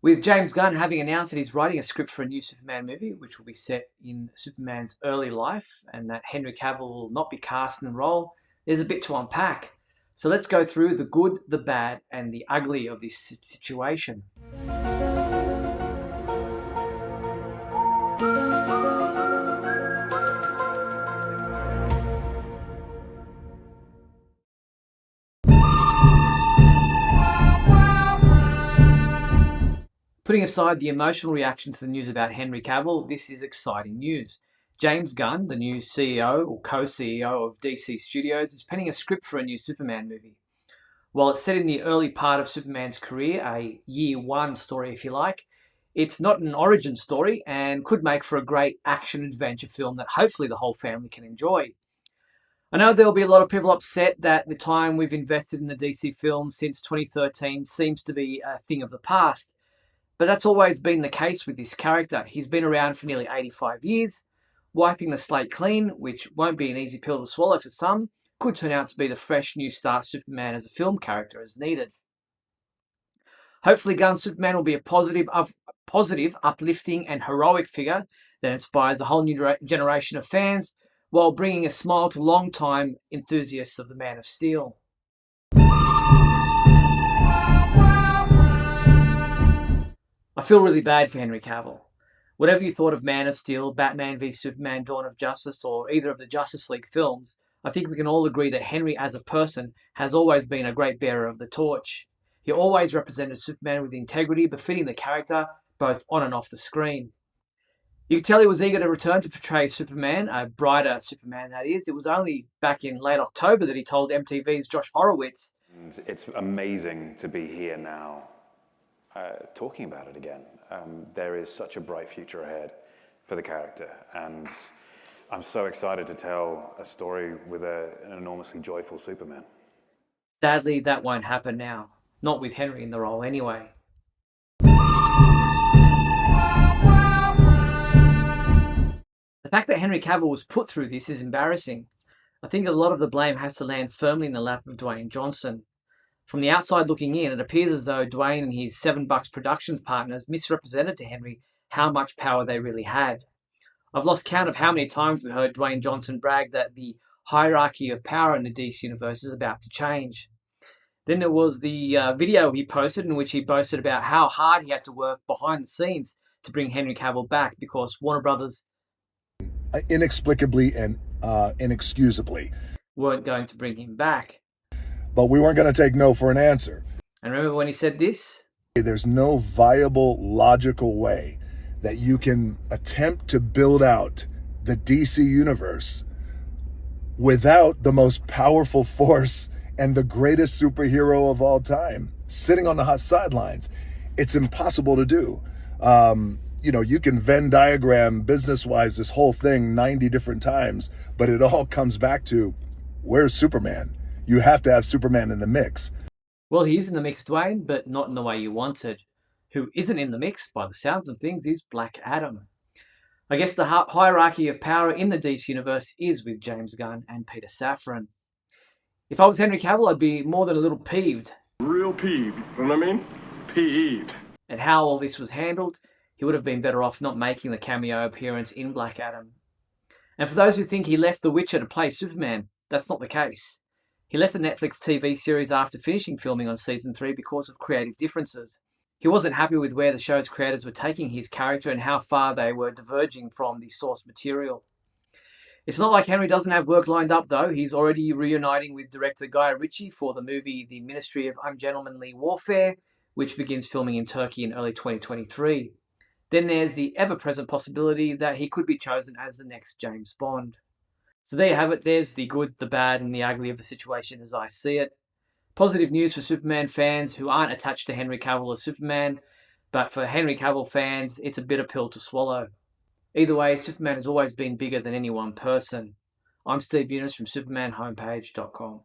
With James Gunn having announced that he's writing a script for a new Superman movie, which will be set in Superman's early life, and that Henry Cavill will not be cast in the role, there's a bit to unpack. So let's go through the good, the bad, and the ugly of this situation. Putting aside the emotional reaction to the news about Henry Cavill, this is exciting news. James Gunn, the new CEO or co-CEO of DC Studios, is penning a script for a new Superman movie. While it's set in the early part of Superman's career, a year one story if you like, it's not an origin story and could make for a great action-adventure film that hopefully the whole family can enjoy. I know there will be a lot of people upset that the time we've invested in the DC films since 2013 seems to be a thing of the past. But that's always been the case with this character. He's been around for nearly 85 years. Wiping the slate clean, which won't be an easy pill to swallow for some, could turn out to be the fresh new start Superman as a film character as needed. Hopefully Gunn's Superman will be a positive, uplifting and heroic figure that inspires a whole new generation of fans while bringing a smile to long-time enthusiasts of the Man of Steel. I feel really bad for Henry Cavill. Whatever you thought of Man of Steel, Batman v Superman, Dawn of Justice, or either of the Justice League films, I think we can all agree that Henry as a person has always been a great bearer of the torch. He always represented Superman with integrity befitting the character, both on and off the screen. You could tell he was eager to return to portray Superman, a brighter Superman that is. It was only back in late October that he told MTV's Josh Horowitz, "It's amazing to be here now. Talking about it again. There is such a bright future ahead for the character, and I'm so excited to tell a story with an enormously joyful Superman." Sadly, that won't happen now. Not with Henry in the role anyway. The fact that Henry Cavill was put through this is embarrassing. I think a lot of the blame has to land firmly in the lap of Dwayne Johnson. From the outside looking in, it appears as though Dwayne and his $7 Productions partners misrepresented to Henry how much power they really had. I've lost count of how many times we heard Dwayne Johnson brag that the hierarchy of power in the DC universe is about to change. Then there was the video he posted in which he boasted about how hard he had to work behind the scenes to bring Henry Cavill back because Warner Brothers inexplicably and inexcusably weren't going to bring him back. But we weren't going to take no for an answer. And remember when he said this? There's no viable, logical way that you can attempt to build out the DC universe without the most powerful force and the greatest superhero of all time sitting on the hot sidelines. It's impossible to do. You can Venn diagram business-wise this whole thing 90 different times, but it all comes back to, where's Superman? You have to have Superman in the mix. Well, he is in the mix, Dwayne, but not in the way you wanted. Who isn't in the mix, by the sounds of things, is Black Adam. I guess the hierarchy of power in the DC universe is with James Gunn and Peter Safran. If I was Henry Cavill, I'd be more than a little peeved. Real peeved, you know what I mean? Peeved. At how all this was handled, he would have been better off not making the cameo appearance in Black Adam. And for those who think he left The Witcher to play Superman, that's not the case. He left the Netflix TV series after finishing filming on Season 3 because of creative differences. He wasn't happy with where the show's creators were taking his character and how far they were diverging from the source material. It's not like Henry doesn't have work lined up though. He's already reuniting with director Guy Ritchie for the movie The Ministry of Ungentlemanly Warfare, which begins filming in Turkey in early 2023. Then there's the ever-present possibility that he could be chosen as the next James Bond. So there you have it. There's the good, the bad, and the ugly of the situation as I see it. Positive news for Superman fans who aren't attached to Henry Cavill as Superman, but for Henry Cavill fans, it's a bitter pill to swallow. Either way, Superman has always been bigger than any one person. I'm Steve Eunice from SupermanHomepage.com.